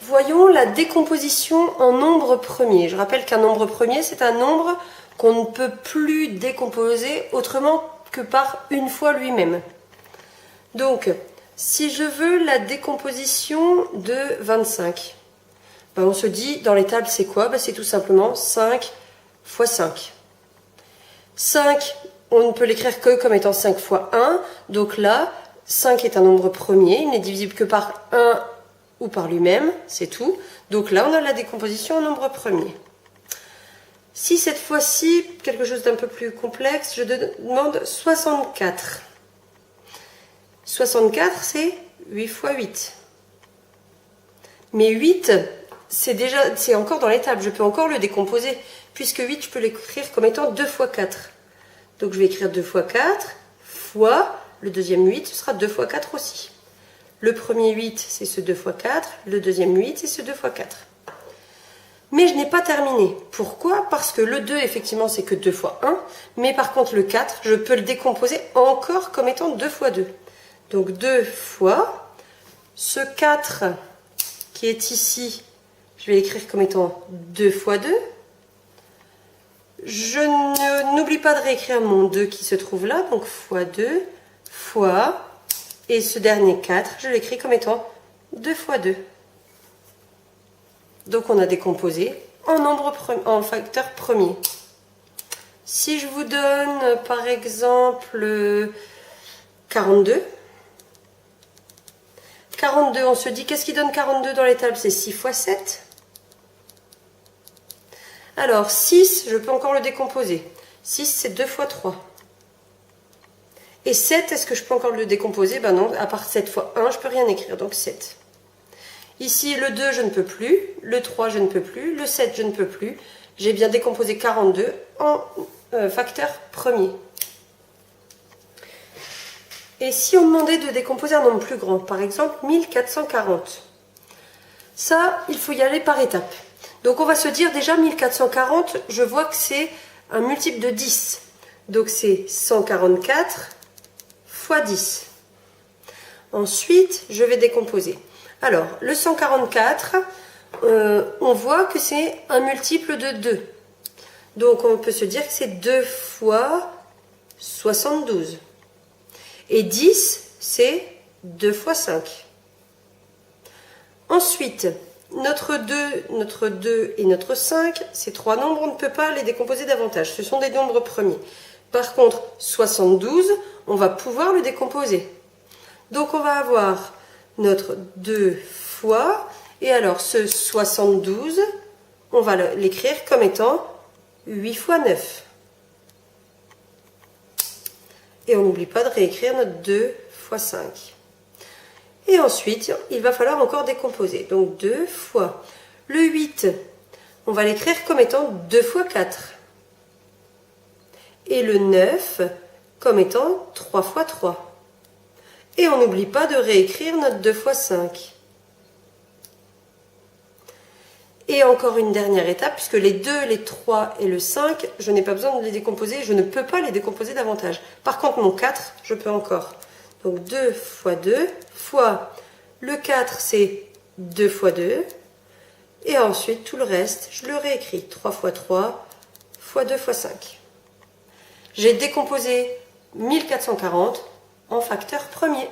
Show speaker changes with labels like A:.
A: Voyons la décomposition en nombre premier. Je rappelle qu'un nombre premier, c'est un nombre qu'on ne peut plus décomposer autrement que par une fois lui-même. Donc, si je veux la décomposition de 25, ben on se dit, dans les tables, c'est quoi? Ben c'est tout simplement 5 fois 5. 5, on ne peut l'écrire que comme étant 5 fois 1. Donc là, 5 est un nombre premier, il n'est divisible que par 1 ou par lui-même, c'est tout. Donc là, on a la décomposition en nombre premier. Si cette fois-ci, quelque chose d'un peu plus complexe, je demande 64. 64, c'est 8 fois 8. Mais 8, c'est encore dans les tables, je peux encore le décomposer, puisque 8, je peux l'écrire comme étant 2 fois 4. Donc je vais écrire 2 fois 4, fois, le deuxième 8, ce sera 2 fois 4 aussi. Le premier 8, c'est ce 2 fois 4, le deuxième 8, c'est ce 2 fois 4. Mais je n'ai pas terminé. Pourquoi? Parce que le 2, effectivement, c'est que 2 fois 1, mais par contre le 4, je peux le décomposer encore comme étant 2 fois 2. Donc 2 fois, ce 4 qui est ici, je vais l'écrire comme étant 2 fois 2. Je n'oublie pas de réécrire mon 2 qui se trouve là, donc fois 2, fois, et ce dernier 4, je l'écris comme étant 2 fois 2. Donc on a décomposé en facteur premier. Si je vous donne par exemple 42, 42, on se dit qu'est-ce qui donne 42 dans les tables? C'est 6 fois 7. Alors 6, je peux encore le décomposer. 6, c'est 2 fois 3. Et 7, est-ce que je peux encore le décomposer? Ben non, à part 7 fois 1, je ne peux rien écrire, donc 7. Ici, le 2, je ne peux plus. Le 3, je ne peux plus. Le 7, je ne peux plus. J'ai bien décomposé 42 en facteur premier. Et si on demandait de décomposer un nombre plus grand, par exemple 1440, ça, il faut y aller par étapes. Donc on va se dire déjà 1440, je vois que c'est un multiple de 10. Donc c'est 144 fois 10. Ensuite, je vais décomposer. Alors, le 144, on voit que c'est un multiple de 2. Donc on peut se dire que c'est 2 fois 72. Et 10, c'est 2 fois 5. Ensuite, notre 2 et notre 5, ces trois nombres, on ne peut pas les décomposer davantage. Ce sont des nombres premiers. Par contre, 72, on va pouvoir le décomposer. Donc on va avoir notre 2 fois, et alors ce 72, on va l'écrire comme étant 8 fois 9. Et on n'oublie pas de réécrire notre 2 fois 5. Et ensuite, il va falloir encore décomposer. Donc 2 fois le 8, on va l'écrire comme étant 2 fois 4. Et le 9 comme étant 3 fois 3. Et on n'oublie pas de réécrire notre 2 fois 5. Et encore une dernière étape, puisque les 2, les 3 et le 5, je n'ai pas besoin de les décomposer, je ne peux pas les décomposer davantage. Par contre, mon 4, je peux encore. Donc 2 fois 2 fois le 4, c'est 2 fois 2. Et ensuite, tout le reste, je le réécris. 3 fois 3 fois 2 fois 5. J'ai décomposé 1440 en facteur premier.